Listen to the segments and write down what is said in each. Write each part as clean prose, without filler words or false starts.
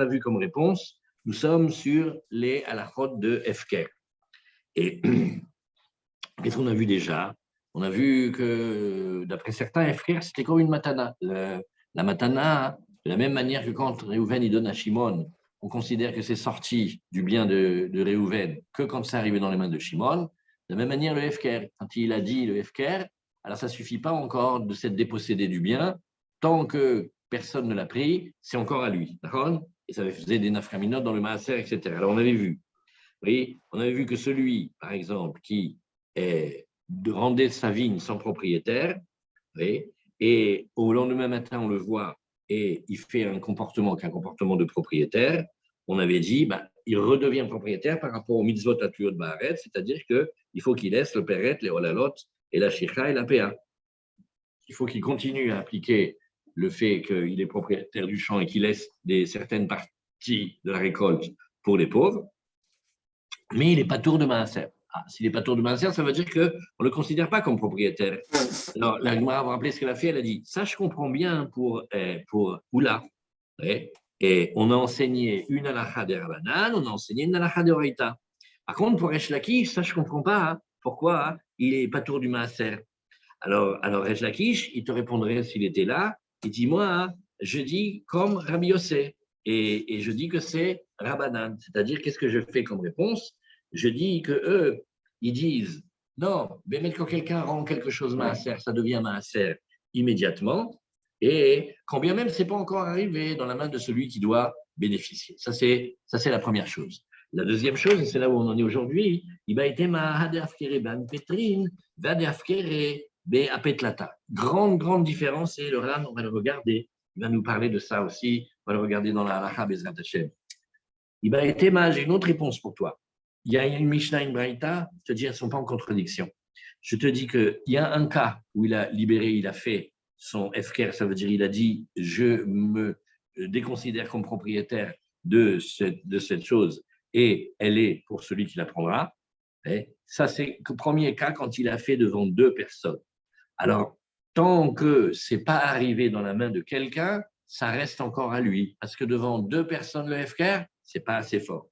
a vu comme réponse, nous sommes sur les halachot de Hefker. Et qu'est-ce qu'on a vu déjà? On a vu que, d'après certains, Hefker, c'était comme une matana. La matana, de la même manière que quand Réhouven il donne à Shimon, on considère que c'est sorti du bien de Réhouven que quand c'est arrivé dans les mains de Shimon. De la même manière, le Hefker, quand il a dit le Hefker, alors ça ne suffit pas encore de s'être dépossédé du bien. Tant que personne ne l'a pris, c'est encore à lui. D'accord? Et ça faisait des nafkaminotes dans le maaser, etc. Alors on avait vu. Oui, on avait vu que celui, par exemple, qui rendait sa vigne sans propriétaire, oui, et au lendemain matin, on le voit, et il fait un comportement qui est un comportement de propriétaire, on avait dit, bah, il redevient propriétaire par rapport au mitzvot atuyot ba'aret, c'est-à-dire qu'il faut qu'il laisse le peret, les olalot, et la shikha et la pa. Il faut qu'il continue à appliquer le fait qu'il est propriétaire du champ et qu'il laisse certaines parties de la récolte pour les pauvres, mais il n'est pas tour de maaser. Ah, s'il n'est pas tour de maaser, ça veut dire qu'on ne le considère pas comme propriétaire. Alors, la Gemara va rappeler ce qu'elle a fait. Elle a dit, ça, je comprends bien pour Oula. Et on a enseigné une halakha de Rabbanan, on a enseigné une halakha de Oraita. Par contre, pour Resh Lakish, ça, je ne comprends pas. Hein. Pourquoi il n'est pas tour du maaser? Alors Resh Lakish, il te répondrait s'il était là. Il dit, moi, je dis comme Rabbi Yossé. Et je dis que c'est Rabbanan. C'est-à-dire, qu'est-ce que je fais comme réponse? Je dis que eux, ils disent, non, mais quand quelqu'un rend quelque chose maaser, ça devient maaser immédiatement. Et quand bien même, ce n'est pas encore arrivé dans la main de celui qui doit bénéficier. Ça, c'est la première chose. La deuxième chose, et c'est là où on en est aujourd'hui, il va être Mahadafkere Petrin, Vadafkere Beapetlata. Grande différence, et le Ran, on va le regarder. Il va nous parler de ça aussi. On va le regarder dans la Halacha Bezrat Hashem. Il va être j'ai une autre réponse pour toi. Il y a une Mishnah, une Braïta, je te dis, elles ne sont pas en contradiction. Je te dis qu'il y a un cas où il a libéré, il a fait son FKR, ça veut dire il a dit je me déconsidère comme propriétaire de cette chose et elle est pour celui qui la prendra. Et ça, c'est le premier cas quand il a fait devant deux personnes. Alors, tant que ce n'est pas arrivé dans la main de quelqu'un, ça reste encore à lui. Parce que devant deux personnes, le FKR, ce n'est pas assez fort.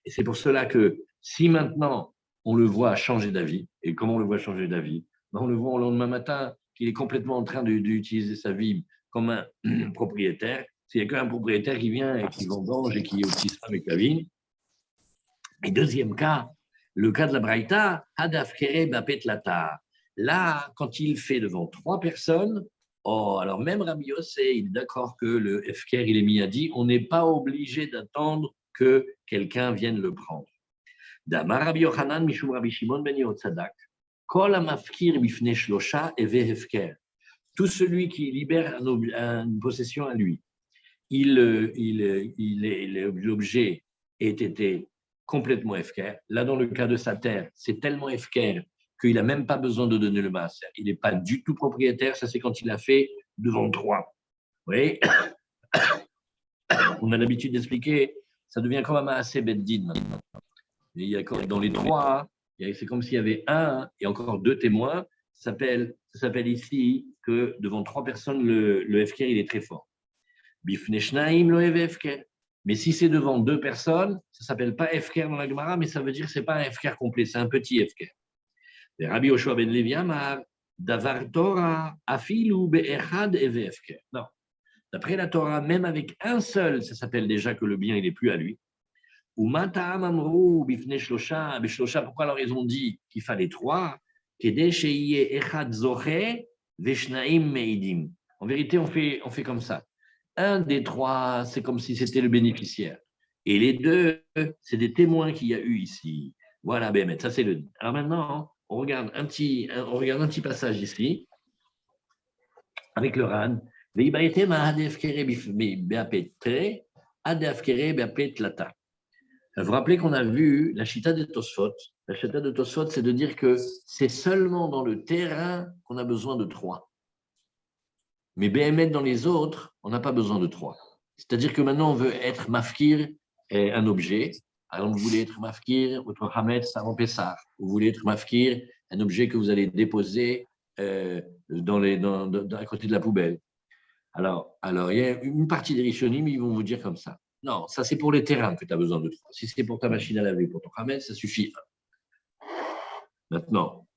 Et c'est pour cela que si maintenant on le voit changer d'avis, et comment on le voit changer d'avis? On le voit au lendemain matin qu'il est complètement en train d'utiliser sa vie comme un propriétaire. S'il n'y a qu'un propriétaire qui vient et qui vendange et qui utilise ça avec la vigne. Et deuxième cas, le cas de la Braïta, Hadaf Kere Bapet Lata. Là, quand il fait devant trois personnes, alors même Rabbi Yossé, il est d'accord que le FKR, il est mis à dit, on n'est pas obligé d'attendre que quelqu'un vienne le prendre. D'Amar Rabbi Yochanan, Mishum Rabbi Shimon ben Yotzadak, Kol amafkir bifnei shlosha eve hefker. Tout celui qui libère une possession à lui, l'objet ait été complètement FKR. Là, dans le cas de sa terre, c'est tellement FKR qu'il n'a même pas besoin de donner le maaser. Il n'est pas du tout propriétaire. Ça, c'est quand il a fait devant trois. Oui. On a l'habitude d'expliquer, ça devient comme un maaser beddin maintenant. Il y a, dans les trois, c'est comme s'il y avait un et encore deux témoins. Ça s'appelle ici que devant trois personnes, le FKR, il est très fort. Bifneshnaim lo FKR. Mais si c'est devant deux personnes, ça ne s'appelle pas FKR dans la Gemara, mais ça veut dire que ce n'est pas un FKR complet, c'est un petit FKR. Rabbi Yoshua ben Levi Amar, Davar Torah, Afilu be'echad eve FKR. Non. D'après la Torah, même avec un seul, ça s'appelle déjà que le bien, il n'est plus à lui. Ou Mata'am Amrou, Bifne Shlosha, Beshlosha, pourquoi alors ils ont dit qu'il fallait trois? Kede Sheiye Echad Zoche, Veshnaim Meidim. En vérité, on fait comme ça. Un des trois, c'est comme si c'était le bénéficiaire. Et les deux, c'est des témoins qu'il y a eu ici. Voilà, Bémet, ça c'est le. Alors maintenant, on regarde un petit passage ici, avec le RAN. Vous vous rappelez qu'on a vu la chita de Tosfot. La chita de Tosfot, c'est de dire que c'est seulement dans le terrain qu'on a besoin de trois. Mais BMet dans les autres, on n'a pas besoin de trois. C'est-à-dire que maintenant, on veut être mafkir un objet. Alors, vous voulez être mafkir, votre Hametz, ça en Pessah. Vous voulez être mafkir, un objet que vous allez déposer à côté de la poubelle. Alors, il y a une partie des Rishonim, ils vont vous dire comme ça. Non, ça c'est pour les terrains que tu as besoin de 3. Si c'est pour ta machine à laver, pour ton Hametz, ça suffit 1. Maintenant,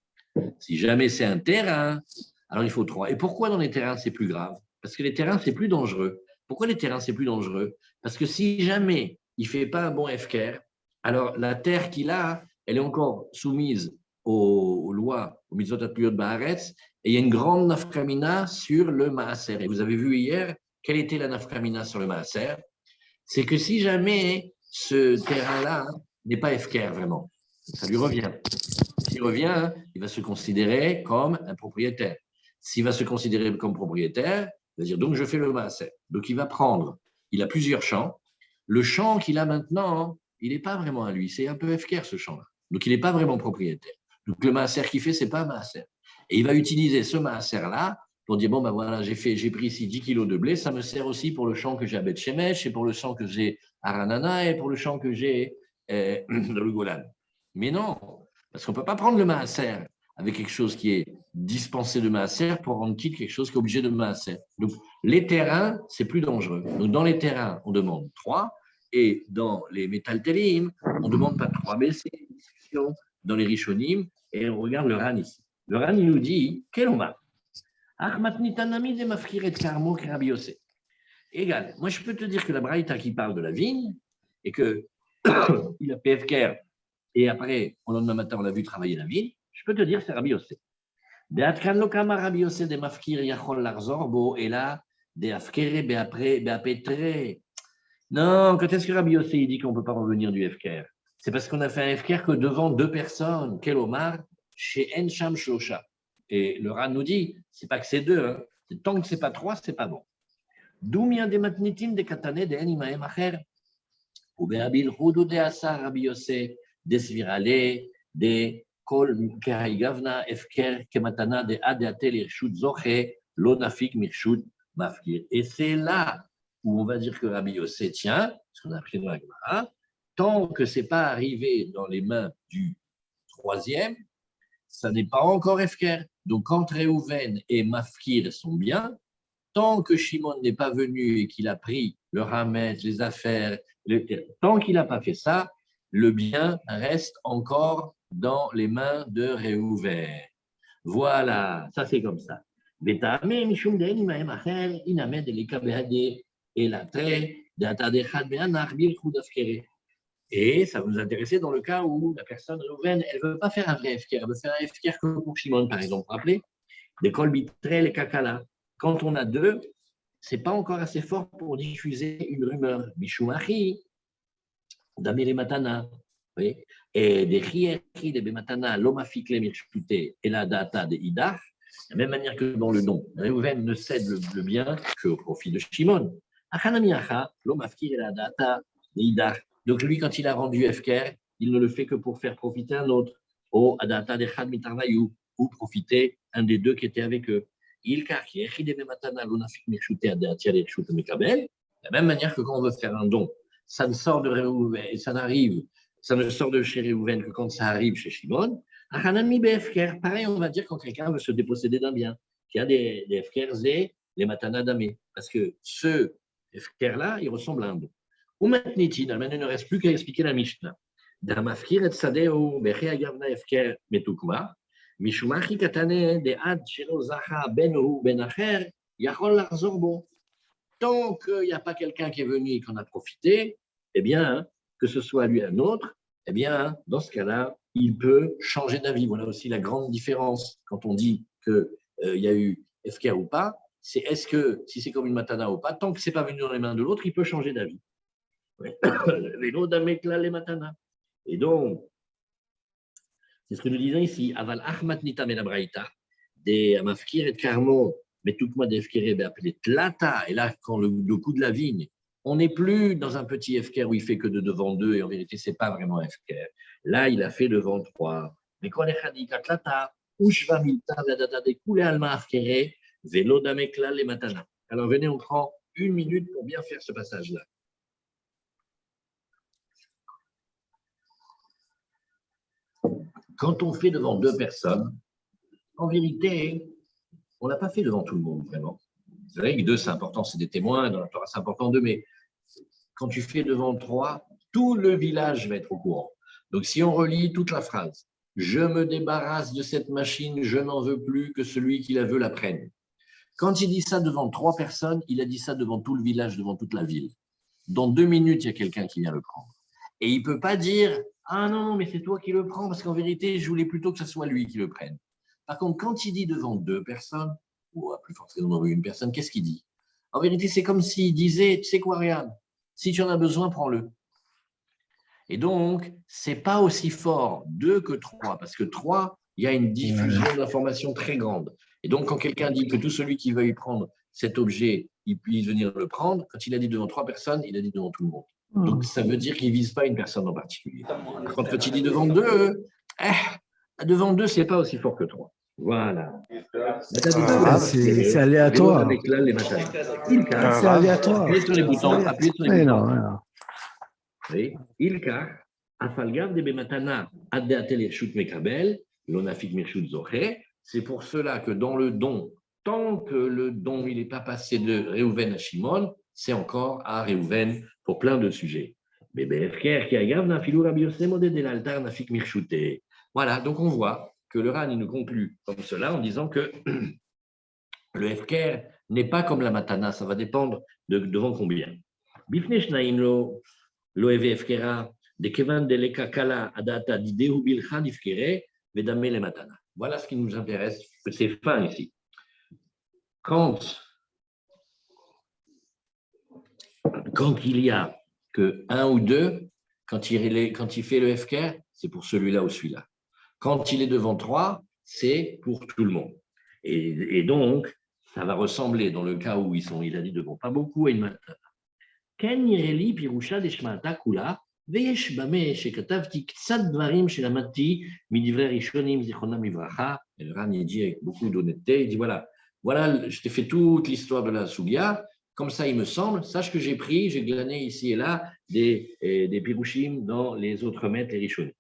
si jamais c'est un terrain, alors il faut 3. Et pourquoi dans les terrains c'est plus grave? Parce que les terrains c'est plus dangereux. Pourquoi les terrains c'est plus dangereux? Parce que si jamais il ne fait pas un bon FKR, alors la terre qu'il a, elle est encore soumise aux lois, aux mitzvot athluyot ba'aretz, et il y a une grande nafkamina sur le maaser. Et vous avez vu hier, quelle était la nafkamina sur le maaser? C'est que si jamais ce terrain-là n'est pas FKR vraiment, ça lui revient. S'il revient, il va se considérer comme un propriétaire. S'il va se considérer comme propriétaire, il va dire donc je fais le maaser. Donc il va prendre, il a plusieurs champs. Le champ qu'il a maintenant, il n'est pas vraiment à lui, c'est un peu FKR ce champ-là. Donc il n'est pas vraiment propriétaire. Donc le maaser qu'il fait, ce n'est pas un maaser. Et il va utiliser ce maaser-là pour dire bon ben voilà, j'ai pris ici 10 kilos de blé, ça me sert aussi pour le champ que j'ai à Beth Shemesh, et pour le champ que j'ai à Ranana, et pour le champ que j'ai dans le Golan. Mais non, parce qu'on ne peut pas prendre le maaser avec quelque chose qui est dispensé de maaser pour rendre quitte quelque chose qui est obligé de maaser. Donc, les terrains, c'est plus dangereux. Donc, dans les terrains, on demande 3, et dans les métaltélim, on ne demande pas 3. Mais c'est une discussion dans les rishonim, et on regarde le Ran ici. Le Ran, il nous dit, quel oma? Égal. Moi, je peux te dire que la Braïta qui parle de la vigne, et que il a PFKR, et après, au lendemain matin, on l'a vu travailler la vigne, je peux te dire c'est Rabbi Yossé. Rabbi Yossé de Mafkir Yachol Larzorbo, et là, de Afkere Beapetre. Non, quand est-ce que Rabbi Yossé il dit qu'on ne peut pas revenir du FKR? C'est parce qu'on a fait un FKR que devant 2 personnes, Quel Omar, chez Encham Shosha. Et le Ran nous dit, c'est pas que c'est 2, hein. Tant que c'est pas 3, c'est pas bon. D'où mien des matnitim des katané des animaem acher. Ou beabil hudu de asa Rabbi Yossé. Desvirale, de kol gavna efker kematana de adeatel irshut zoche lonafik mirshut mafkir. Et c'est là où on va dire que Rabbi Yossé tient, ce qu'on a appris dans la Gemara, tant que c'est pas arrivé dans les mains du 3e, ça n'est pas encore efker. Donc quand Réhouven et Mafkir sont bien, tant que Shimon n'est pas venu et qu'il a pris le ramet, les affaires, tant qu'il n'a pas fait ça, le bien reste encore dans les mains de Réhouven. Voilà, ça c'est comme ça. Et ça va nous intéresser dans le cas où la personne Réhouven, elle ne veut pas faire un vrai FKR, elle veut faire un FKR comme pour Shimon, par exemple. Vous vous rappelez? Des colbitrel et kakala. Quand on a 2, ce n'est pas encore assez fort pour diffuser une rumeur. Bishumachi, Damir Matana, et des Chieri, des Bematana, l'Omafikle Mirchute et la data de Idar, de la même manière que dans le nom, Réhouven ne cède le bien qu'au profit de Shimon. Achanamiacha, l'Omafkir et la data de Idar. Donc lui, quand il a rendu FKR, il ne le fait que pour faire profiter un autre, au Adata de Chad Mitarnayou, ou profiter un des 2 qui était avec eux. De la même manière que quand on veut faire un don, ça ne sort de Réhouven, et ça ne sort de chez Réhouven que quand ça arrive chez Shimon. Pareil, on va dire quand quelqu'un veut se déposséder d'un bien, qu'il y a des FKR et les matana damé, parce que ce FKR-là, il ressemble à un don. Ou maintenant, il ne reste plus qu'à expliquer la Mishnah. Damafkir et Sadeo, Bechea Gavna FKR Metukma. Mishumachi katane de ad shelo zacha benou benacher yachol larzor bo. Tant qu'il n'y a pas quelqu'un qui est venu et qu'on a profité, eh bien, que ce soit lui un autre, eh bien, dans ce cas-là, il peut changer d'avis. Voilà aussi la grande différence quand on dit qu'il y a eu FKR ou pas, c'est est-ce que, si c'est comme une matana ou pas, tant que ce n'est pas venu dans les mains de l'autre, il peut changer d'avis. Vélo d'amekla les matana. Et donc, c'est ce que nous disons ici. Aval Ahmad Nita Menabraïta, des Mafkir et Carmo, mais tout le monde FKR appelé Tlata. Et là, quand le coup de la vigne, on n'est plus dans un petit FKR où il fait que de devant 2, et en vérité, ce n'est pas vraiment un FKR. Là, il a fait devant 3. Mais quand les Khadika Tlata, Ushva Milta, Dadada, des Koulé Alma FKR, Vélo d'Amekla, les Matana. Alors venez, on prend 1 minute pour bien faire ce passage-là. Quand on fait devant 2 personnes, en vérité, on ne l'a pas fait devant tout le monde, vraiment. C'est vrai que 2, c'est important, c'est des témoins, dans la Torah, c'est important 2, mais quand tu fais devant 3, tout le village va être au courant. Donc, si on relit toute la phrase, je me débarrasse de cette machine, je n'en veux plus, que celui qui la veut la prenne. Quand il dit ça devant 3 personnes, il a dit ça devant tout le village, devant toute la ville. Dans 2 minutes, il y a quelqu'un qui vient le prendre. Et il ne peut pas dire « Ah non, mais c'est toi qui le prends, parce qu'en vérité, je voulais plutôt que ce soit lui qui le prenne. » Par contre, quand il dit devant 2 personnes, ou à plus forte raison devant une personne, qu'est-ce qu'il dit? En vérité, c'est comme s'il disait « Tu sais quoi, regarde, si tu en as besoin, prends-le. » Et donc, ce n'est pas aussi fort 2 que 3, parce que 3, il y a une diffusion d'informations très grande. Et donc, quand quelqu'un dit que tout celui qui veuille prendre cet objet, il puisse venir le prendre, quand il a dit devant 3 personnes, il a dit devant tout le monde. Donc, ça veut dire qu'il ne vise pas une personne en particulier. Quand il dit devant 2, devant 2, ce n'est pas aussi fort que 3. Voilà. C'est aléatoire. C'est aléatoire. Appuyez sur les boutons. Appuyez sur les boutons. Oui. Ilkar, afalgav de bematana addeatel irshut mekabel, l'onafik mirshut zoché. C'est pour cela que dans le don, tant que le don il n'est pas passé de Réhouven à Shimon, c'est encore à Réhouven pour plein de sujets. Voilà, donc on voit que le Ran il nous conclut comme cela en disant que le Hefker n'est pas comme la Matana, ça va dépendre devant combien. Bifne shnaim lo heve Hefkera de kevan de leka kala adata didehu bilchan ifkere vedame le Matana. Voilà ce qui nous intéresse, c'est fin ici. Quand il y a que 1 ou 2, quand il fait le Hefker, c'est pour celui-là ou celui-là. Quand il est devant 3, c'est pour tout le monde. Et donc, ça va ressembler, dans le cas où il a dit devant pas beaucoup, à une matana. Ken yireli pirusha deshmata kula, veyesh bame shekatavti ktsat dvarim shelamati midivre rishonim zichronam ivracha. Et le Ran il dit avec beaucoup d'honnêteté, il dit voilà, je t'ai fait toute l'histoire de la Sougia, comme ça il me semble, sache que j'ai glané ici et là des pirushim dans les autres maîtres, les rishonim.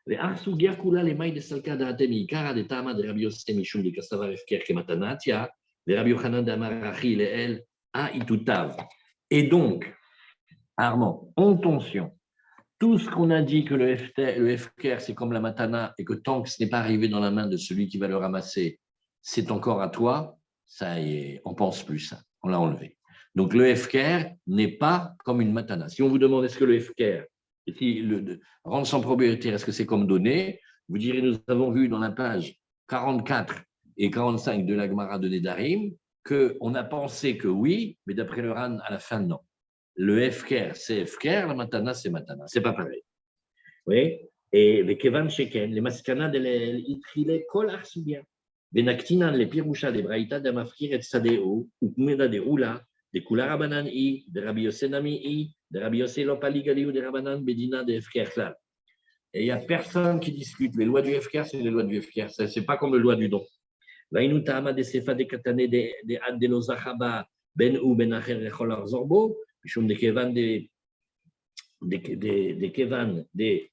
והסוגיה כולה למאי דסלקה דעתם מעיקרא דתמא דרבי יוסי משום דקסבר הפקר כמתנתיה, ורבי יוחנן דאמר אחי לאל האיתותיו. Et donc, Armand, en tension, tout ce qu'on a dit que le Hefker, c'est comme la matana, et que tant que ce n'est pas arrivé dans la main de celui qui va le ramasser, c'est encore à toi, ça y est, on pense plus, ça, on l'a enlevé. Donc le Hefker n'est pas comme une matana. Si on vous demande est-ce que le Hefker, rendre sans propriétaire, est-ce que c'est comme donné? Vous direz, nous avons vu dans la page 44 et 45 de la Gemara de Nedarim qu'on a pensé que oui, mais d'après le Ran, à la fin, non. Le Hefker, c'est Hefker, la Matana, c'est Matana. C'est pas pareil. Oui. Et les Kevan Sheken, les Maskana de l'Itrile Kol Arsubia, les Naktinan, les Pirusha, les Braïta, de Mafkir et Sadeo, ou Kumeda de Oula, des Kulara Banan I, de Rabbi Yosenami I, de Rabbi Yosef Lopali Galiou, de Rabanan Bedina, de Hefker Klal. Et il n'y a personne qui discute. Les lois du Hefker, c'est les lois du Hefker. Ce n'est pas comme les lois du don. Vainu Tahama de Sefa de Katane de Ad de Lozachaba, Ben ou Ben Acher Rechol Arzorbo, Mishum de Kevan de Kevan de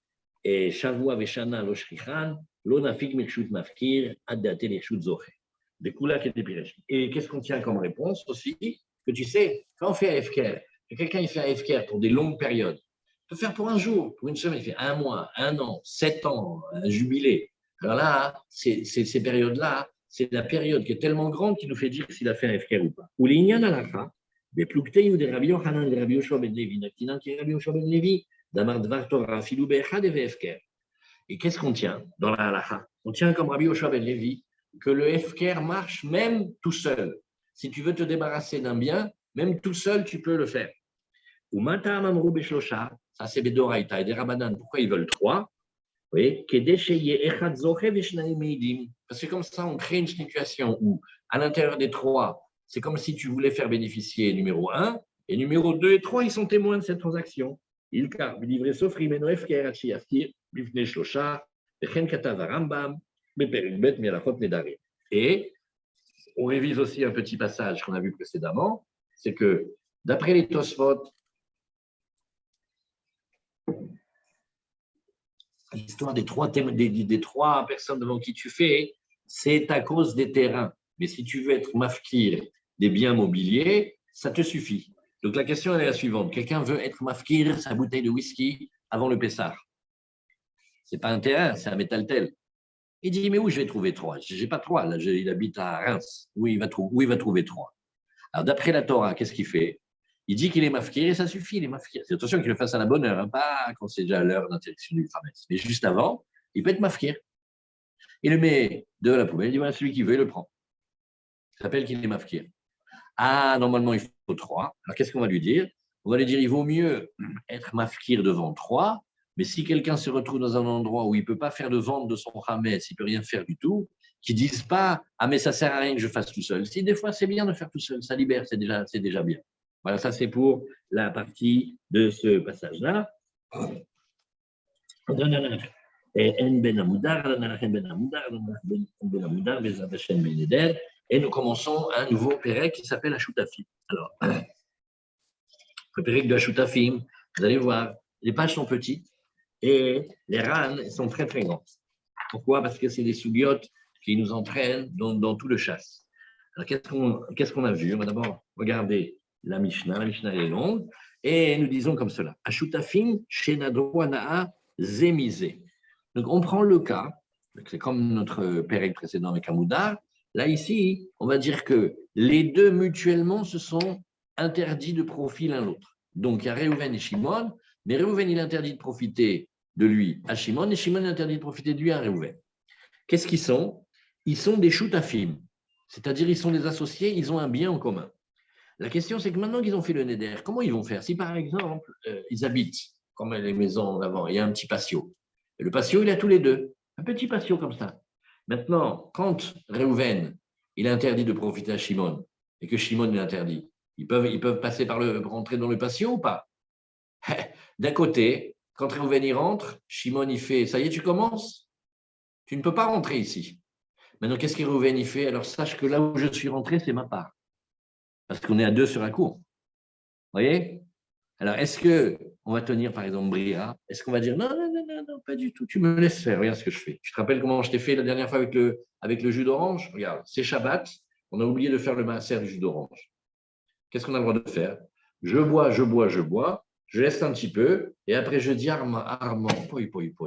Shavua Veshana Loshrichan, Lonafik Mirshut Mafkir, Ad de Atel Irshut Zoche. De Kula qui était Piresh. Et qu'est-ce qu'on tient comme réponse aussi? Que tu sais, quand on fait un Hefker, quelqu'un il fait un Hefker pour des longues périodes, il peut faire pour un jour, pour une semaine, il fait 1 mois, 1 an, 7 ans, un jubilé. Alors là, ces périodes-là, c'est la période qui est tellement grande qu'il nous fait dire s'il a fait un Hefker ou pas. Ou l'Inyan Alacha, des Plukteyu de Rabbi Yochanan, de Rabbi Yoshua ben Levi, Naktinan qui est Rabbi Yoshua ben Levi, d'Amar Dvar Torah, Filou Be'echad et Hefker. Et qu'est-ce qu'on tient dans la Halacha? On tient comme Rabbi Yoshua ben Levi que le Hefker marche même tout seul. Si tu veux te débarrasser d'un bien, même tout seul, tu peux le faire. Ou Mata Amamrou Beshlosha, ça c'est Bedoraïta et des Rabanan, pourquoi ils veulent 3? Oui, parce que comme ça, on crée une situation où, à l'intérieur des 3, c'est comme si tu voulais faire bénéficier numéro 1, et numéro 2 et 3, ils sont témoins de cette transaction. Ilkar, livré Sofri, Meno Hefker, Achiaftir, Bifne Shlosha, Bechen Katav Rambam, Beperikbet, Mialachot Nedarim. Et on révise aussi un petit passage qu'on a vu précédemment, c'est que, d'après les Tosfot, l'histoire des 3 personnes devant qui tu fais, c'est à cause des terrains. Mais si tu veux être mafkir des biens mobiliers, ça te suffit. Donc la question elle est la suivante. Quelqu'un veut être mafkir sa bouteille de whisky avant le Pessah. Ce n'est pas un terrain, c'est un métal-tel. Il dit, mais où je vais trouver 3? Je n'ai pas 3, là, il habite à Reims. Où il va trouver 3? Alors d'après la Torah, qu'est-ce qu'il fait? Il dit qu'il est mafkir et ça suffit, il est mafkir. C'est attention qu'il le fasse à la bonne heure, hein, pas quand c'est déjà l'heure d'interdiction du Khametz. Mais juste avant, il peut être mafkir. Il le met de la poubelle, il dit, voilà, celui qui veut, il le prend. Ça s'appelle qu'il est mafkir. Ah, normalement, il faut 3. Alors, qu'est-ce qu'on va lui dire? On va lui dire, il vaut mieux être mafkir devant 3, mais si quelqu'un se retrouve dans un endroit où il ne peut pas faire de vente de son Hametz, il ne peut rien faire du tout, qu'ils ne disent pas, ah, mais ça ne sert à rien que je fasse tout seul. Si des fois, c'est bien de faire tout seul, ça libère, c'est déjà bien. Voilà, ça, c'est pour la partie de ce passage-là. Et nous commençons un nouveau pérec qui s'appelle Ashutafim. Alors, le pérec de Ashutafim, vous allez voir, les pages sont petites et les ranes sont très très grandes. Pourquoi? Parce que c'est des soubiotes qui nous entraînent dans tout le chasse. Alors, qu'est-ce qu'on a vu? On va d'abord regarder la Mishnah. La Mishnah est longue et nous disons comme cela. Ashutafim shenadro anaa zemizé. Donc, on prend le cas, c'est comme notre pérec précédent avec Amoudar. Là, ici, on va dire que les deux mutuellement se sont interdits de profit l'un l'autre. Donc, il y a Réhouven et Shimon, mais Réhouven, il est interdit de profiter de lui à Shimon, et Shimon est interdit de profiter de lui à Réhouven. Qu'est-ce qu'ils sont? Ils sont des shutafim, c'est-à-dire ils sont des associés, ils ont un bien en commun. La question, c'est que maintenant qu'ils ont fait le neder, comment ils vont faire? Si, par exemple, ils habitent, comme les maisons d'avant, il y a un petit patio. Et le patio, il a tous les deux. Un petit patio comme ça. Maintenant, quand Réhouven, il est interdit de profiter à Shimon, et que Shimon est interdit, ils peuvent passer rentrer dans le patio ou pas? D'un côté, quand Réhouven y rentre, Shimon y fait, ça y est, tu commences? Tu ne peux pas rentrer ici. Maintenant, qu'est-ce que Réhouven y fait? Alors, sache que là où je suis rentré, c'est ma part. Parce qu'on est à 2 sur la cour. Vous voyez? Alors, est-ce qu'on va tenir, par exemple, Bria? Est-ce qu'on va dire non, pas du tout, tu me laisses faire, regarde ce que je fais. Tu te rappelles comment je t'ai fait la dernière fois avec le jus d'orange? Regarde, c'est Shabbat, on a oublié de faire le maaser du jus d'orange. Qu'est-ce qu'on a le droit de faire? Je bois, je laisse un petit peu, et après je dis Armand, poi,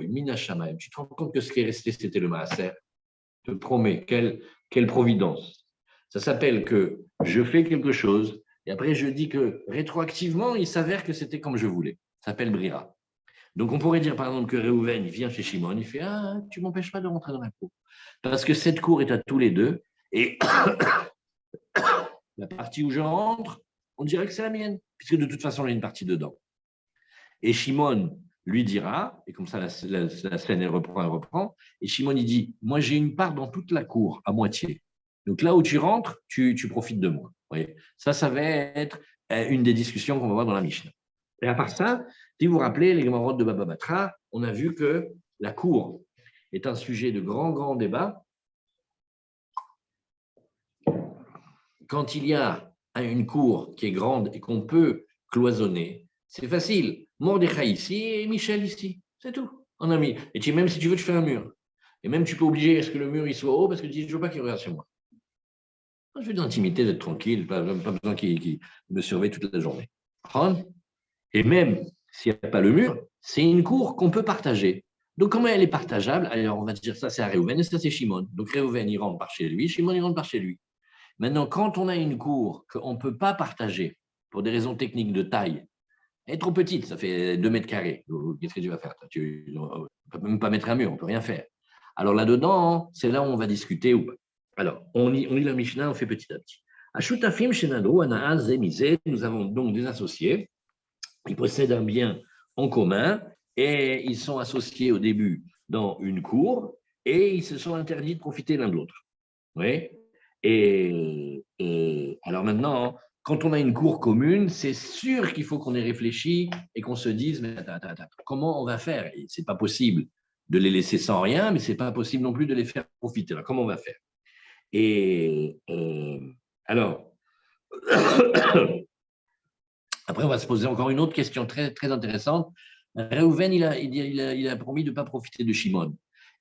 mina shamaim. Tu te rends compte que ce qui est resté, c'était le maaser? Je te promets, quelle providence. Ça s'appelle que je fais quelque chose, et après je dis que rétroactivement, il s'avère que c'était comme je voulais. Ça s'appelle Brira. Donc on pourrait dire par exemple que Réhouven vient chez Shimon, il fait ah, tu ne m'empêches pas de rentrer dans la cour. Parce que cette cour est à tous les deux, et la partie où je rentre, on dirait que c'est la mienne, puisque de toute façon, il y a une partie dedans. Et Shimon lui dira, et comme ça la scène elle reprend, et Shimon il dit, moi j'ai une part dans toute la cour, à moitié. Donc là où tu rentres, tu profites de moi. Vous voyez, ça va être une des discussions qu'on va voir dans la Mishnah. Et à part ça, si vous vous rappelez, les Gemorot de Baba Batra, on a vu que la cour est un sujet de grand débat. Quand il y a une cour qui est grande et qu'on peut cloisonner, c'est facile. Mordechai ici et Michel ici, c'est tout. On a mis. Et même si tu veux, tu fais un mur. Et même tu peux obliger à ce que le mur il soit haut parce que tu dis, je ne veux pas qu'il regarde chez moi. Je veux de l'intimité, d'être tranquille, pas besoin qu'il me surveille toute la journée. Et même s'il n'y a pas le mur, c'est une cour qu'on peut partager. Donc, comment elle est partageable? Alors, on va dire ça, c'est à Réhouven et ça, c'est Shimon. Donc, Réhouven, il rentre par chez lui, Shimon, il rentre par chez lui. Maintenant, quand on a une cour qu'on ne peut pas partager pour des raisons techniques de taille, elle est trop petite, ça fait 2 mètres carrés. Qu'est-ce que tu vas faire? Tu ne peux même pas mettre un mur, on ne peut rien faire. Alors là-dedans, c'est là où on va discuter ou pas. Alors, on lit la Mishnah, on fait petit à petit. Ashutafim shenadro anaa zemizé, nous avons donc des associés, ils possèdent un bien en commun et ils sont associés au début dans une cour et ils se sont interdits de profiter l'un de l'autre. Oui. Et alors maintenant, quand on a une cour commune, c'est sûr qu'il faut qu'on ait réfléchi et qu'on se dise, mais attends, comment on va faire? Ce n'est pas possible de les laisser sans rien, mais ce n'est pas possible non plus de les faire profiter. Alors, comment on va faire? Et alors, après, on va se poser encore une autre question très, très intéressante. Réhouven, il a promis de ne pas profiter de Shimon.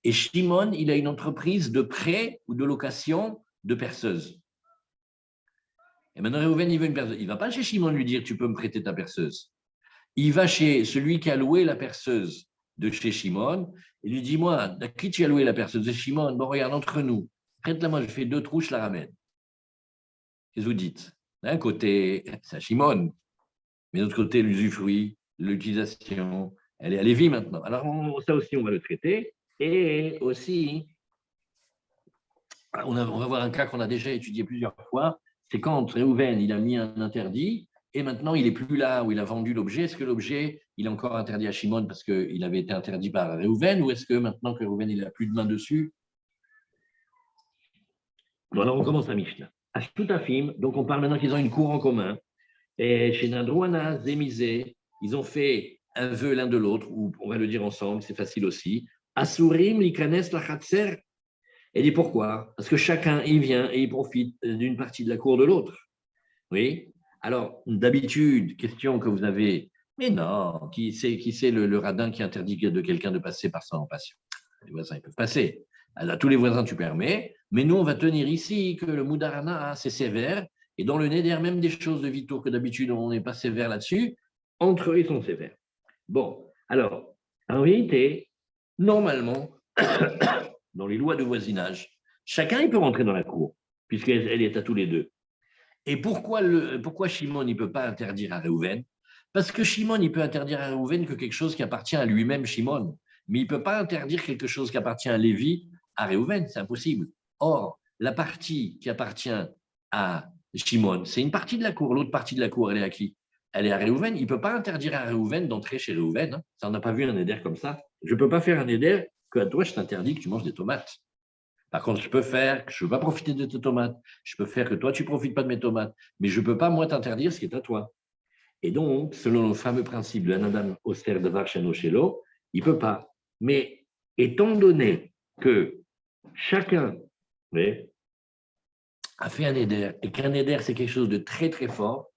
Et Shimon, il a une entreprise de prêt ou de location de perceuse. Et maintenant, Réhouven, il veut une perceuse. Il ne va pas chez Shimon lui dire, tu peux me prêter ta perceuse. Il va chez celui qui a loué la perceuse de chez Shimon et lui dit, moi, à qui tu as loué la perceuse de Shimon? Bon, regarde, entre nous, prête-la moi, je fais 2 trous, je la ramène. Qu'est-ce que vous dites? D'un côté, c'est à Shimon, mais de l'autre côté, l'usufruit, l'utilisation, elle est à Lévi maintenant. Alors, ça aussi, on va le traiter. Et aussi, on va voir un cas qu'on a déjà étudié plusieurs fois, c'est quand Réhouven, il a mis un interdit, et maintenant, il n'est plus là où il a vendu l'objet. Est-ce que l'objet, il est encore interdit à Shimon parce qu'il avait été interdit par Réhouven, ou est-ce que maintenant que Réhouven, il n'a plus de main dessus? Bon, alors on commence à Mishnah. Ashtutafim, donc on parle maintenant qu'ils ont une cour en commun. Et chez Nadrouana, Zémizé, ils ont fait un vœu l'un de l'autre, ou on va le dire ensemble, c'est facile aussi. Asurim, likanes, lachatser. Et dit pourquoi? Parce que chacun, il vient et il profite d'une partie de la cour de l'autre. Oui. Alors, d'habitude, question que vous avez, mais non, qui c'est le radin qui interdit de quelqu'un de passer par son passion? Les voisins, ils peuvent passer. Alors, à tous les voisins, tu permets, mais nous, on va tenir ici que le Moudarana, c'est sévère, et dans le Neder, même des choses de Vitour que d'habitude, on n'est pas sévère là-dessus, entre eux, ils sont sévères. Bon, alors, en réalité, normalement, dans les lois de voisinage, chacun, il peut rentrer dans la cour, puisqu'elle est à tous les deux. Et pourquoi Shimon ne peut pas interdire à Réhouven? Parce que Shimon, il peut interdire à Réhouven que quelque chose qui appartient à lui-même, Shimon. Mais il ne peut pas interdire quelque chose qui appartient à Lévi, à Réhouven, c'est impossible. Or, la partie qui appartient à Shimon, c'est une partie de la cour. L'autre partie de la cour, elle est à qui? Elle est à Réhouven. Il ne peut pas interdire à Réhouven d'entrer chez Réhouven. Hein. Ça, on n'a pas vu un éder comme ça. Je ne peux pas faire un éder que à toi, je t'interdis que tu manges des tomates. Par contre, je peux faire que je ne veux pas profiter de tes tomates. Je peux faire que toi, tu ne profites pas de mes tomates. Mais je ne peux pas, moi, t'interdire ce qui est à toi. Et donc, selon le fameux principe de Anadam Oster de Varchano Shelo, il ne peut pas. Mais étant donné que chacun a fait un éder, et qu'un éder, c'est quelque chose de très, très fort,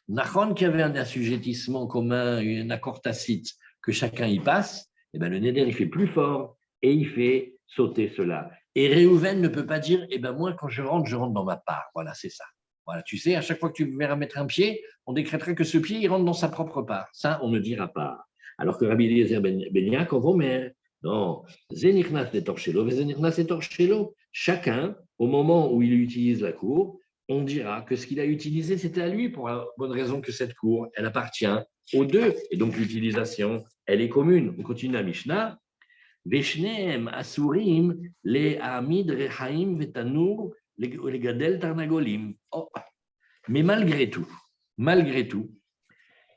Nachon qui avait un assujettissement commun, un accord tacite, que chacun y passe, eh bien, le néder, il fait plus fort et il fait sauter cela. Et Réhouven ne peut pas dire, eh ben moi, quand je rentre dans ma part. Voilà, c'est ça. Voilà, tu sais, à chaque fois que tu verras mettre un pied, on décrétera que ce pied, il rentre dans sa propre part. Ça, on ne dira pas. Alors que Rabbi Eliezer ben Yaakov Omer, non, Zenichnas et Torchelo, Zenichnas et Torchelo. Chacun, au moment où il utilise la cour, on dira que ce qu'il a utilisé, c'était à lui pour la bonne raison que cette cour, elle appartient aux deux. Et donc, l'utilisation, elle est commune. On continue à Mishnah. Veshneem asurim le amid rechaim vetanour le gadel tarnagolim. Oh. Mais malgré tout,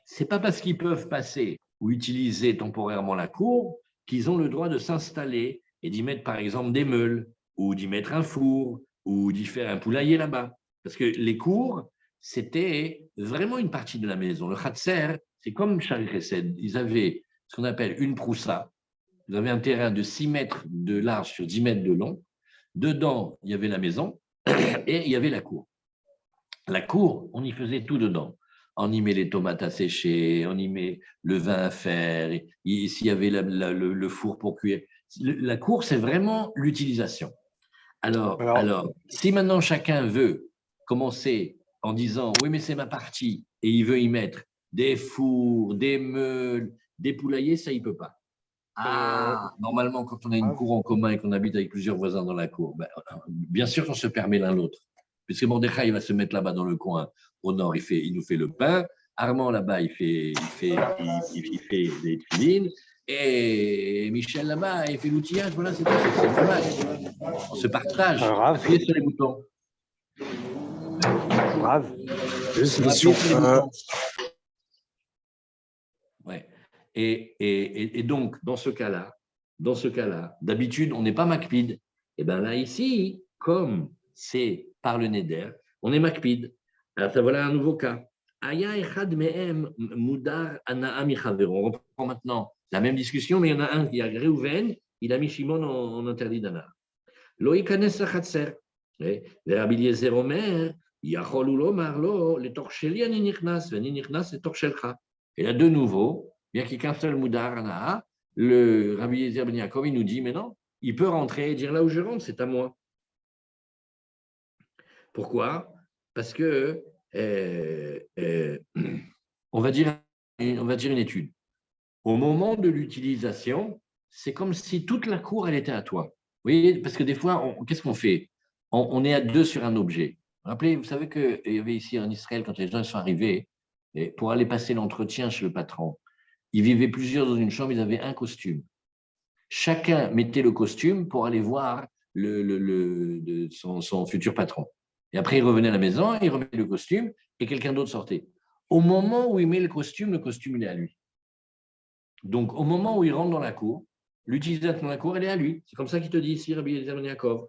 c'est pas parce qu'ils peuvent passer ou utiliser temporairement la cour qu'ils ont le droit de s'installer et d'y mettre par exemple des meules ou d'y mettre un four ou d'y faire un poulailler là-bas. Parce que les cours, c'était vraiment une partie de la maison. Le khatser, c'est comme Charles Chesed. Ils avaient ce qu'on appelle une proussa. Vous avez un terrain de 6 mètres de large sur 10 mètres de long. Dedans, il y avait la maison et il y avait la cour. La cour, on y faisait tout dedans. On y met les tomates à sécher, on y met le vin à faire, s'il y avait le four pour cuire. La cour, c'est vraiment l'utilisation. Alors, si maintenant chacun veut commencer en disant « oui, mais c'est ma partie » et il veut y mettre des fours, des meules, des poulaillers, ça, il ne peut pas. Normalement, quand on a une cour en commun et qu'on habite avec plusieurs voisins dans la cour, bien sûr qu'on se permet l'un l'autre. Puisque Mordechai, il va se mettre là-bas dans le coin, au nord, il nous fait le pain. Armand, là-bas, il fait des filines. Et Michel, là-bas, il fait l'outillage. Voilà, c'est normal. On se partage. Appuyez sur les boutons. Grave. Juste une question. Ouais. Et donc, dans ce cas-là, d'habitude, on n'est pas makpid. Et bien là, ici, comme c'est par le neder, on est makpid. Alors, ça voilà un nouveau cas. Aya echad mehem mudar ana'a michavero. On reprend maintenant la même discussion, mais il y en a un qui a Réhouven, il a mis Shimon en interdit d'ana. Lo ikanes lachatser. Rabbi Eliezer Omer, yachol u lomar lo, letokh sheli ani nichnas, veni nichnas letokh shelcha. Et là, de nouveau, bien qu'il n'y ait qu'un seul moudar ana'a, le Rabbi Eliezer ben Yaakov, il nous dit, mais non, il peut rentrer et dire là où je rentre, c'est à moi. Pourquoi? Parce que on va dire une étude. Au moment de l'utilisation, c'est comme si toute la cour, elle était à toi. Vous voyez, parce que des fois, qu'est-ce qu'on fait? On est à deux sur un objet. Rappelez, vous savez qu'il y avait ici en Israël, quand les gens sont arrivés, et pour aller passer l'entretien chez le patron, ils vivaient plusieurs dans une chambre, ils avaient un costume. Chacun mettait le costume pour aller voir son futur patron. Et après, il revenait à la maison, il remettait le costume et quelqu'un d'autre sortait. Au moment où il met le costume, il est à lui. Donc, au moment où il rentre dans la cour, l'utilisateur dans la cour, elle est à lui. C'est comme ça qu'il te dit ici, Rabbi Eliezer ben Yaakov.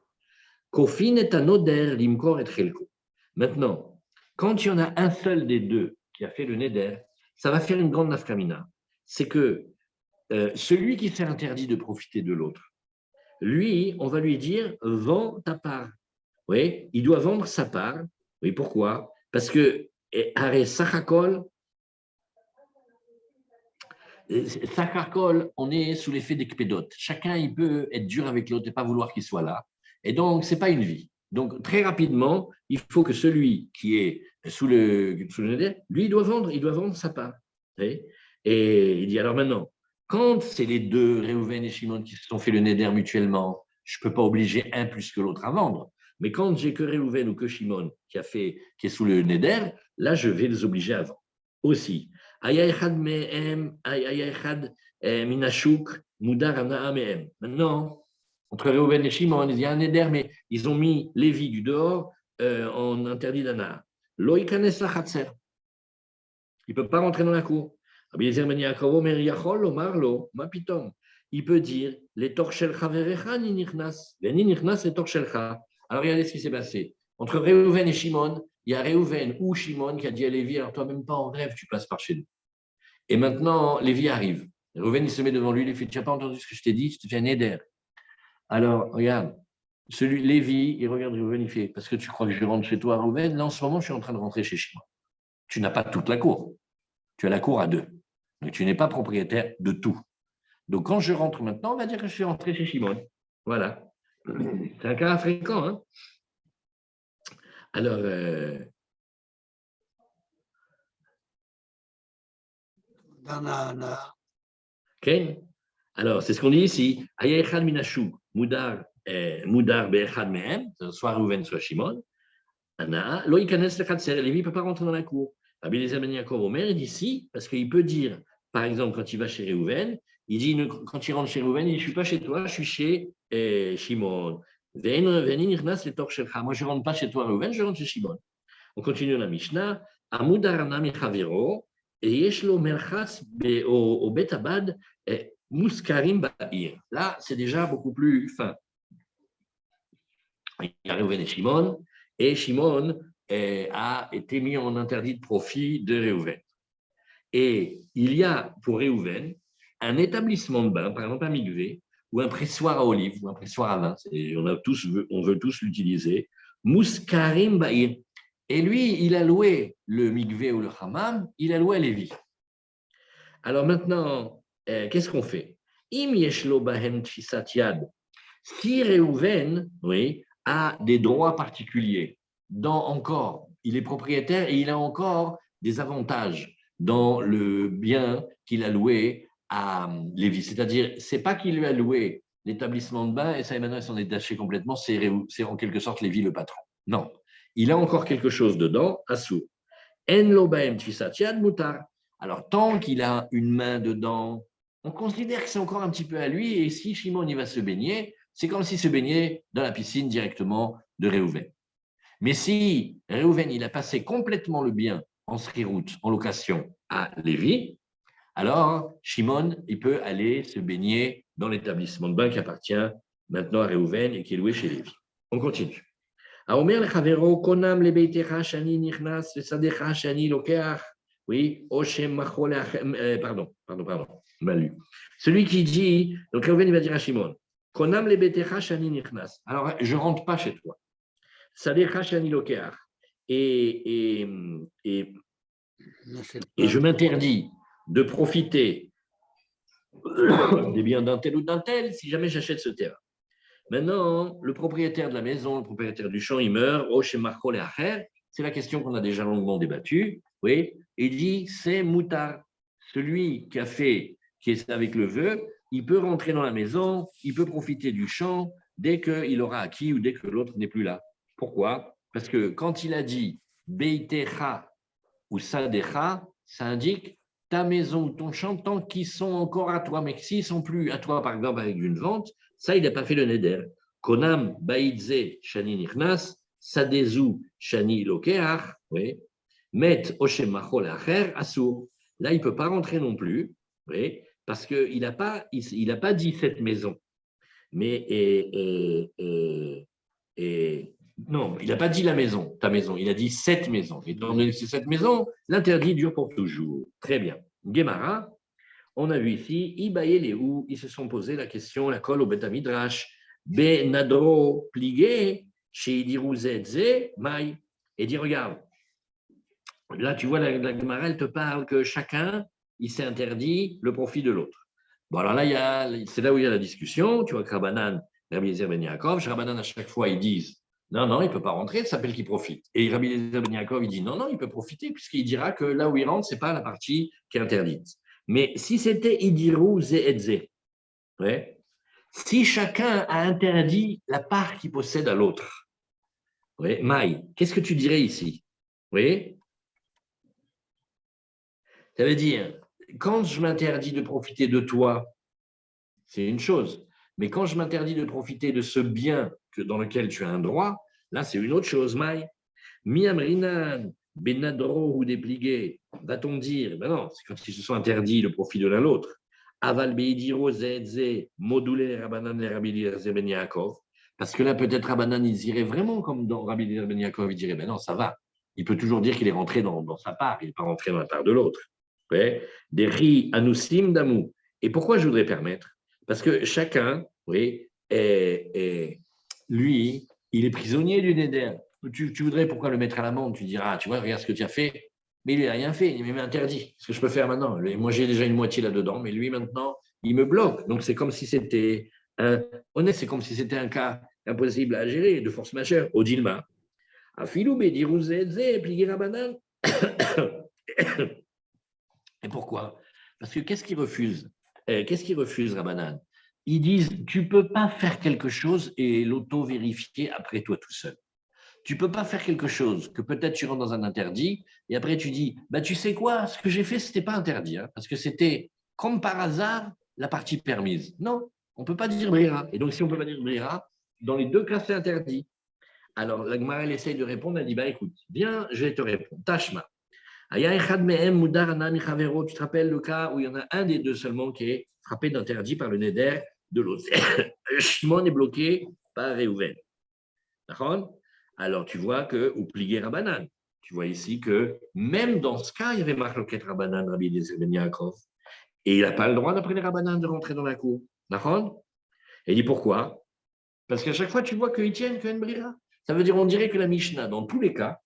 Kofin est un oder, limkor et chelko. Maintenant, quand il y en a un seul des deux qui a fait le neder, ça va faire une grande nafkamina. C'est que celui qui s'est interdit de profiter de l'autre, lui, on va lui dire, vends ta part. Oui, il doit vendre sa part. Oui, pourquoi? Parce que, Sacharkol, on est sous l'effet d'Ekpédot. Chacun, il peut être dur avec l'autre et pas vouloir qu'il soit là. Et donc, ce n'est pas une vie. Donc, très rapidement, il faut que celui qui est sous le neder, lui, il doit vendre sa part. Et il dit, alors maintenant, quand c'est les deux, Réhouven et Shimon, qui se sont fait le neder mutuellement, je ne peux pas obliger un plus que l'autre à vendre. Mais quand j'ai que Réhouven ou que Shimon qui est sous le neder, là, je vais les obliger à vendre aussi. Maintenant, entre Réhouven et Shimon, il y a un neder, mais ils ont mis Lévi du dehors en interdit d'Ana. Lo ikanes lachatzer. Il ne peut pas rentrer dans la cour. Il peut dire les torchelcha verecha ni nichnas, ni nichnas les torchelcha. Alors regardez ce qui s'est passé. Entre Réhouven et Shimon, il y a Réhouven ou Shimon qui a dit à Lévi, alors toi même pas en rêve, tu passes par chez nous. Et maintenant, Lévi arrive. Réhouven, il se met devant lui, il lui fait, tu n'as pas entendu ce que je t'ai dit, je te fais un éder. Alors, regarde, Lévi, il regarde Réhouven, il fait, parce que tu crois que je rentre chez toi, Réhouven, là en ce moment, je suis en train de rentrer chez Shimon. Tu n'as pas toute la cour. Tu as la cour à deux. Donc, tu n'es pas propriétaire de tout. Donc, quand je rentre maintenant, on va dire que je suis rentré chez Shimon. Voilà. C'est un cas fréquent. Hein. Alors, okay. Alors, c'est ce qu'on dit ici. Ayechad minashu, mudar be'echad mehem, soit Reuven, soit Shimon. Ana, lo ikanes lechatzer. Lévi ne peut pas rentrer dans la cour. Rabbi Eliezer ben Yaakov Omer, il dit si, parce qu'il peut dire, par exemple, quand il va chez Reuven, il dit, quand il rentre chez Reuven, il dit, je ne suis pas chez toi, je suis chez Shimon. Moi, je ne rentre pas chez toi, Reuven, je rentre chez Shimon. On continue la Mishnah. Amudarana michavero, et yeshlo merchatz au betabad, muskarim ba'ir. Là, c'est déjà beaucoup plus fin. Il y a Reuven et Shimon a été mis en interdit de profit de Reuven. Et il y a pour Reuven un établissement de bain, par exemple un mikvé, ou un pressoir à olive, ou un pressoir à vin, on veut tous l'utiliser, muskarim ba'ir. Et lui, il a loué le mikvé ou le hammam, il a loué à Lévi. Alors maintenant, qu'est-ce qu'on fait? Im yeshlo bahem tfisat yad. Si Reuven, oui, a des droits particuliers, il est propriétaire et il a encore des avantages dans le bien qu'il a loué à Lévi. C'est-à-dire, c'est pas qu'il lui a loué l'établissement de bain et ça, maintenant, il s'en est détaché complètement, c'est en quelque sorte Lévi le patron. Non. Il a encore quelque chose dedans, assour. En lo baem tfisatiad mutar. Alors, tant qu'il a une main dedans, on considère que c'est encore un petit peu à lui, et si Shimon y va se baigner, c'est comme s'il se baignait dans la piscine directement de Réhouven. Mais si Réhouven, il a passé complètement le bien en srirout, en location à Lévi, alors Shimon, il peut aller se baigner dans l'établissement de bain qui appartient maintenant à Réhouven et qui est loué chez Lévi. On continue. האומר לחברו, קונם לביתך שאני נכנס ושדך שאני לוקח, oui, pardon, mal lu. Celui qui dit, donc Réhouven, il va dire à Shimon, konam lebetecha shani nichnas. Alors, je ne rentre pas chez toi. Sadecha shani lokeach. Et je m'interdis de profiter des biens d'un tel ou d'un tel si jamais j'achète ce terrain. Maintenant, le propriétaire de la maison, le propriétaire du champ, il meurt, C'est la question qu'on a déjà longuement débattue. Oui, il dit c'est moutar. Celui qui est avec le vœu, il peut rentrer dans la maison, il peut profiter du champ dès qu'il aura acquis ou dès que l'autre n'est plus là. Pourquoi? Parce que quand il a dit beitecha ou sadecha, ça indique ta maison ou ton champ tant qu'ils sont encore à toi. Mais s'ils ne sont plus à toi, par exemple, avec une vente, ça, il n'a pas fait le neder. Konam baïdze shani nichnas, sadezu shani lokeach, oui. Met oshem machol acher asur. Là, il ne peut pas rentrer non plus, oui, parce qu'il n'a pas dit cette maison. Mais non, il n'a pas dit la maison, ta maison, il a dit cette maison. Et dans cette maison, l'interdit dure pour toujours. Très bien. Gemara, on a vu ici, Ibaye Léou, ils se sont posé la question, la colle au Beth Midrash, Be Nadro Pligé, chez Idiruzedze, Maï. Et dit, regarde, là, tu vois, la Gemara, elle te parle que chacun, il s'est interdit le profit de l'autre. Bon, alors là, c'est là où il y a la discussion. Tu vois que Rabbanan, Rabbi Eliezer ben Yaakov, Rabbanan, à chaque fois, ils disent non, non, il ne peut pas rentrer, ça s'appelle qu'il profite. Et Rabbi Eliezer ben Yaakov, il dit non, non, il peut profiter, puisqu'il dira que là où il rentre, ce n'est pas la partie qui est interdite. Mais si c'était Idiru Zeedze, ouais, si chacun a interdit la part qu'il possède à l'autre, ouais, Maï, qu'est-ce que tu dirais ici? Oui. Ça veut dire, quand je m'interdis de profiter de toi, c'est une chose. Mais quand je m'interdis de profiter de ce bien dans lequel tu as un droit, là, c'est une autre chose, Maï. Miamrinan, Benadro ou dépligué, va-t-on dire, ben non, c'est quand ils se sont interdits le profit de l'un l'autre. Aval Beidiro Zedze, Modulé Rabanan et Rabbi Eliezer ben Yaakov. Parce que là, peut-être Rabanan, ils iraient vraiment comme dans Rabbi Eliezer ben Yaakov, ils diraient, ben non, ça va. Il peut toujours dire qu'il est rentré dans sa part, il n'est pas rentré dans la part de l'autre. Ouais. Des ri anousim damou. Et pourquoi je voudrais permettre? Parce que chacun, oui, lui, il est prisonnier du Neder. Tu voudrais pourquoi le mettre à l'amende? Tu diras, tu vois, regarde ce que tu as fait. Mais il n'a rien fait, il m'a interdit. Ce que je peux faire maintenant. Moi, j'ai déjà une moitié là-dedans, mais lui, maintenant, il me bloque. Donc, c'est comme si c'était honnête, c'est comme si c'était un cas impossible à gérer, de force majeure. Odilma. Afilou, Bedirou, Zedze, Pligir Abanan. Et pourquoi? Parce que qu'est-ce qu'ils refusent? Qu'est-ce qu'ils refusent, Rabbanan? Ils disent, tu ne peux pas faire quelque chose et l'auto-vérifier après toi tout seul. Tu ne peux pas faire quelque chose que peut-être tu rentres dans un interdit et après tu dis, bah, tu sais quoi, ce que j'ai fait, ce n'était pas interdit, hein, parce que c'était, comme par hasard, la partie permise. Non, on ne peut pas dire brira. Et donc, si on ne peut pas dire brira, dans les deux cas, c'est interdit. Alors, la Gemara, elle essaye de répondre, elle dit, bah, écoute, viens, je vais te répondre. Tashma. Tu te rappelles le cas où il y en a un des deux seulement qui est frappé d'interdit par le neder de l'autre. Shimon est bloqué par Réhouven. D'accord? Alors tu vois que, ou plié Rabbanan, tu vois ici que même dans ce cas, il y avait Marloket Rabbanan, Rabbi Eliezer ben Yaakov, et il n'a pas le droit d'après les Rabbanan de rentrer dans la cour. D'accord? Et il dit pourquoi? Parce qu'à chaque fois, tu vois qu'ils tiennent qu'un brira. Ça veut dire, on dirait que la Mishnah, dans tous les cas,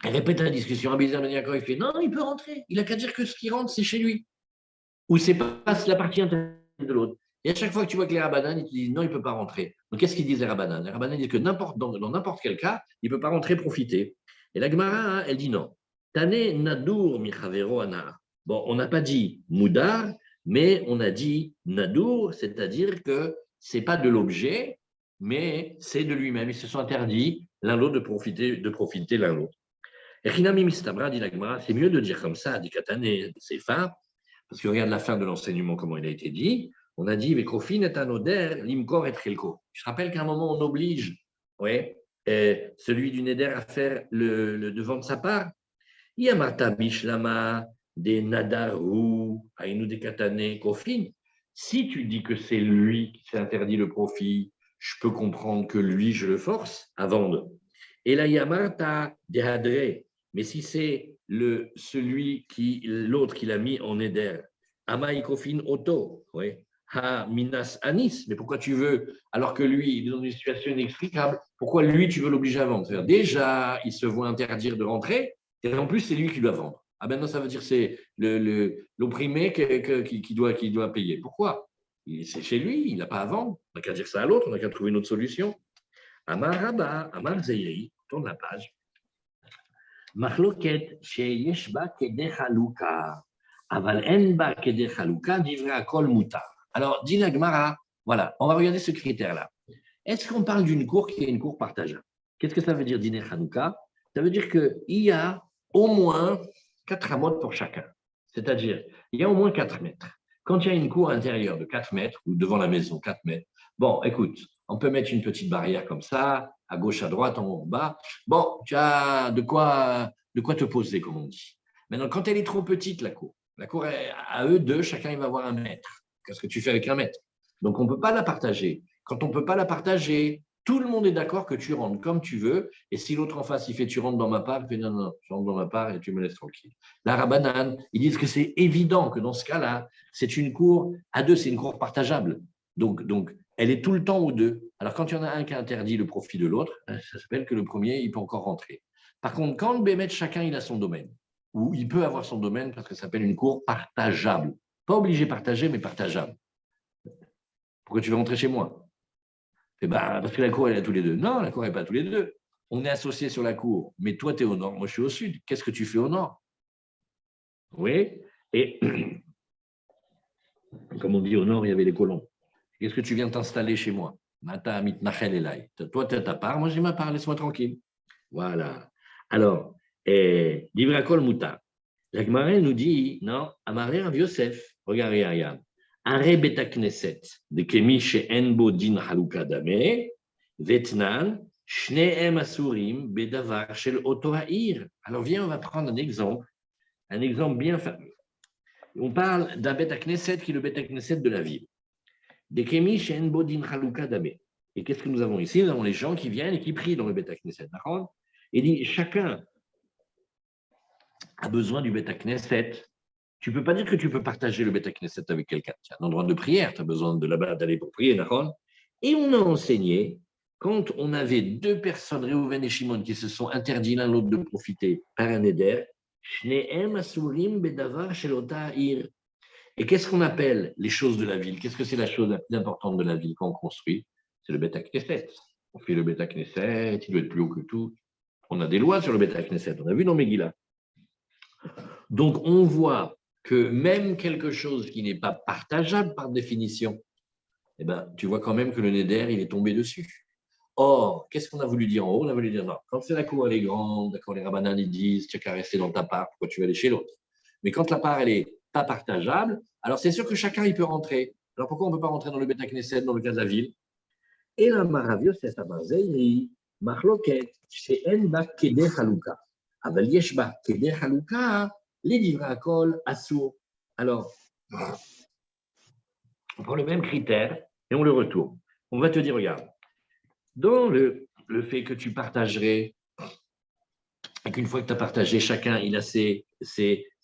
elle répète la discussion. Rabbi Eliezer ben Yaakov, il fait non, il peut rentrer. Il n'a qu'à dire que ce qui rentre, c'est chez lui. Ou c'est pas la partie interne de l'autre. Et à chaque fois que tu vois que les Rabbanan, ils te disent non, il ne peut pas rentrer. Donc qu'est-ce qu'ils disent les Rabbanan? Les Rabbanan disent que dans n'importe quel cas, il ne peut pas rentrer, profiter. Et la Gemara, hein, elle dit non. Tane nadur michavero anar. Bon, on n'a pas dit moudar, mais on a dit nadur, c'est-à-dire que ce n'est pas de l'objet, mais c'est de lui-même. Ils se sont interdits l'un l'autre de profiter l'un l'autre. Et Chinami mistabra, dit la Gemara, c'est mieux de dire comme ça, dit Katane, c'est fin. Parce que regarde la fin de l'enseignement, comment il a été dit. On a dit, Vekrofin et anoder, limkor et trilko. Je rappelle qu'à un moment, on oblige celui du neder à faire le devant de sa part. Yamata bishlama de nadaru, ainu de katane, kofin. Si tu dis que c'est lui qui s'est interdit le profit, je peux comprendre que lui, je le force à vendre. Et la yamata de hadre. Mais si c'est l'autre qui l'a mis en éder, Amaïkofin Oto, oui, Ha Minas Anis, mais pourquoi tu veux, alors que lui, il est dans une situation inexplicable, pourquoi lui, tu veux l'obliger à vendre? C'est-à-dire, déjà, il se voit interdire de rentrer, et en plus, c'est lui qui doit vendre. Ah ben non, ça veut dire que c'est l'opprimé qui doit payer. Pourquoi? C'est chez lui, il n'a pas à vendre. On n'a qu'à dire ça à l'autre, on n'a qu'à trouver une autre solution. Amar Rabba, Amar Zeiri, tourne la page. Machloket sheyesh ba kedei chaluka, aval en ba kedei chaluka divrei hakol mutar. Alors, dit la Gemara, voilà, on va regarder ce critère-là. Est-ce qu'on parle d'une cour qui est une cour partageable? Qu'est-ce que ça veut dire dîner Hanouka? Ça veut dire qu'il y a au moins 4 amotes pour chacun. C'est-à-dire, il y a au moins 4 mètres. Quand il y a une cour intérieure de 4 mètres, ou devant la maison 4 mètres, bon, écoute, on peut mettre une petite barrière comme ça, à gauche, à droite, en haut, en bas. Bon, tu as de quoi te poser, comme on dit. Maintenant, quand elle est trop petite, la cour à eux deux, chacun il va avoir 1 mètre. Qu'est-ce que tu fais avec 1 mètre? Donc, on ne peut pas la partager. Quand on ne peut pas la partager, tout le monde est d'accord que tu rentres comme tu veux. Et si l'autre en face, il fait tu rentres dans ma part, il fait non, non, je rentre dans ma part et tu me laisses tranquille. La Rabbanan, ils disent que c'est évident que dans ce cas-là, c'est une cour à deux, c'est une cour partageable. Donc, elle est tout le temps aux deux. Alors, quand il y en a un qui interdit le profit de l'autre, ça s'appelle que le premier, il peut encore rentrer. Par contre, quand le Bémet, chacun, il a son domaine, ou il peut avoir son domaine parce que ça s'appelle une cour partageable. Pas obligé de partager, mais partageable. Pourquoi tu veux rentrer chez moi? Parce que la cour, elle est à tous les deux. Non, la cour n'est pas à tous les deux. On est associés sur la cour, mais toi, tu es au nord, moi, je suis au sud. Qu'est-ce que tu fais au nord? Oui. Et comme on dit au nord, il y avait les colons. Qu'est-ce que tu viens t'installer chez moi? Toi, tu as ta part, moi, j'ai ma part, laisse-moi tranquille. Voilà. Alors, Divrakol Mouta. La Gemara nous dit, non, Amaré Rav Yosef, regardez, regarde. Aré Beta Knesset, de Kemi She'enbo Din Haluka Dame, Vetnan, Shneem Asurim, Bedavar Shel Oto Ha'ir. Alors, viens, on va prendre un exemple bien fameux. On parle d'un Beta Knesset qui est le Beta Knesset de la ville. De Kemi She'enbo Din Haluka Dame. Et qu'est-ce que nous avons ici? Nous avons les gens qui viennent et qui prient dans le Beta Knesset. Et dit, chacun a besoin du Beta Knesset. Tu ne peux pas dire que tu peux partager le Beta Knesset avec quelqu'un. Tu as un endroit de prière, tu as besoin de là-bas d'aller pour prier, d'accord? Et on a enseigné, quand on avait 2 personnes, Réhouven et Shimon, qui se sont interdits l'un l'autre de profiter par un éder, Shneem Asurim Bedavar Shelota Ir. Et qu'est-ce qu'on appelle les choses de la ville? Qu'est-ce que c'est la chose la plus importante de la ville quand on construit? C'est le Beta Knesset. On fait le Beta Knesset, il doit être plus haut que tout. On a des lois sur le Beta Knesset, on a vu dans Megillah. Donc, on voit que même quelque chose qui n'est pas partageable par définition, eh ben, tu vois quand même que le Neder, il est tombé dessus. Or, qu'est-ce qu'on a voulu dire en haut? On a voulu dire non. Quand c'est la cour, elle est grande, d'accord, les rabbanan, ils disent, tu n'as qu'à rester dans ta part, pourquoi tu vas aller chez l'autre? Mais quand la part, elle n'est pas partageable, alors c'est sûr que chacun, il peut rentrer. Alors, pourquoi on ne peut pas rentrer dans le Beta Knesset, dans le cas de la ville? Et la Maravio, c'est sa barzeï, machloket, c'est en ba kedeh haluka. Aval yesh ba kedeh haluka, les divrei hakol assour. Alors, on prend le même critère et on le retourne. On va te dire, regarde, dans le fait que tu partagerais, et qu'une fois que tu as partagé, chacun, il a ses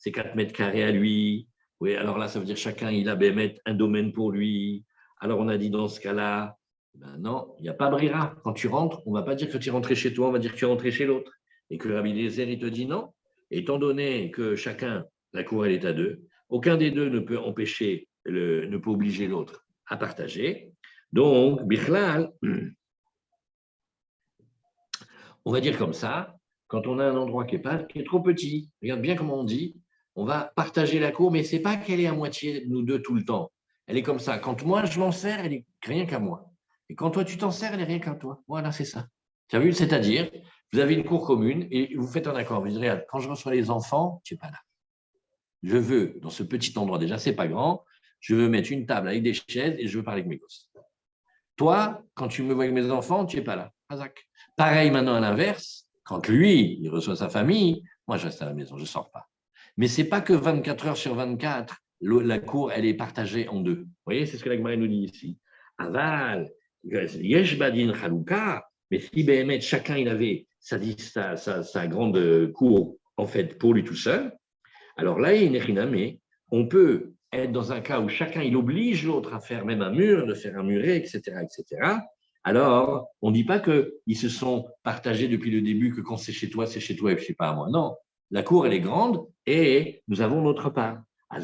4 mètres carrés à lui. Oui, alors là, ça veut dire chacun, il a mettre un domaine pour lui. Alors, on a dit dans ce cas-là, ben non, il n'y a pas brira. Quand tu rentres, on ne va pas dire que tu es rentré chez toi, on va dire que tu es rentré chez l'autre. Et que Rabbi Eliezer, il te dit non. Étant donné que chacun, la cour, elle est à 2, aucun des deux ne peut empêcher, ne peut obliger l'autre à partager. Donc, Bichlal, on va dire comme ça, quand on a un endroit qui est trop petit, regarde bien comment on dit, on va partager la cour, mais ce n'est pas qu'elle est à moitié, nous deux, tout le temps. Elle est comme ça. Quand moi, je m'en sers, elle est rien qu'à moi. Et quand toi, tu t'en sers, elle est rien qu'à toi. Voilà, c'est ça. Tu as vu? C'est-à-dire, vous avez une cour commune et vous faites un accord. Vous dites, regarde, quand je reçois les enfants, tu n'es pas là. Je veux, dans ce petit endroit, déjà, ce n'est pas grand, je veux mettre une table avec des chaises et je veux parler avec mes gosses. Toi, quand tu me vois avec mes enfants, tu n'es pas là. Pareil maintenant à l'inverse, quand lui, il reçoit sa famille, moi, je reste à la maison, je ne sors pas. Mais ce n'est pas que 24 heures sur 24, la cour, elle est partagée en 2. Vous voyez, c'est ce que la Gemara nous dit ici. Aval, yesh badin chaluka, mais si Béhémet, chacun, il avait sa grande cour, en fait, pour lui tout seul, alors là, il y a une échinamé, on peut être dans un cas où chacun, il oblige l'autre à faire même un mur, de faire un muret, etc., etc. Alors, on ne dit pas qu'ils se sont partagés depuis le début, que quand c'est chez toi et je ne sais pas à moi. Non, la cour, elle est grande et nous avons notre part. Là,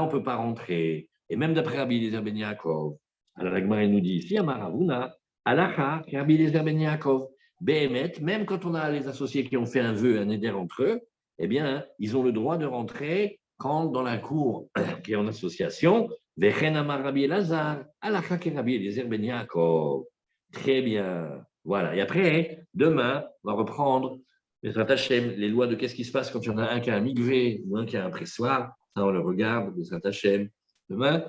on ne peut pas rentrer. Et même d'après Rabbi Eliezer ben Yaakov, alors la Gemara nous dit ici, Amaravuna, Alacha, Rabbi Eliezer ben Yaakov, Behemet, même quand on a les associés qui ont fait un vœu, un éder entre eux, eh bien, ils ont le droit de rentrer quand dans la cour qui est en association, Vechen Amar Rabbi Elazar, Alacha ke Rabbi Eliezer ben Yaakov. Très bien. Voilà. Et après, demain, on va reprendre les lois de qu'est-ce qui se passe quand il y en a un qui a un mikvé ou un qui a un pressoir. Ça, on le regarde, les Hashem. Demain,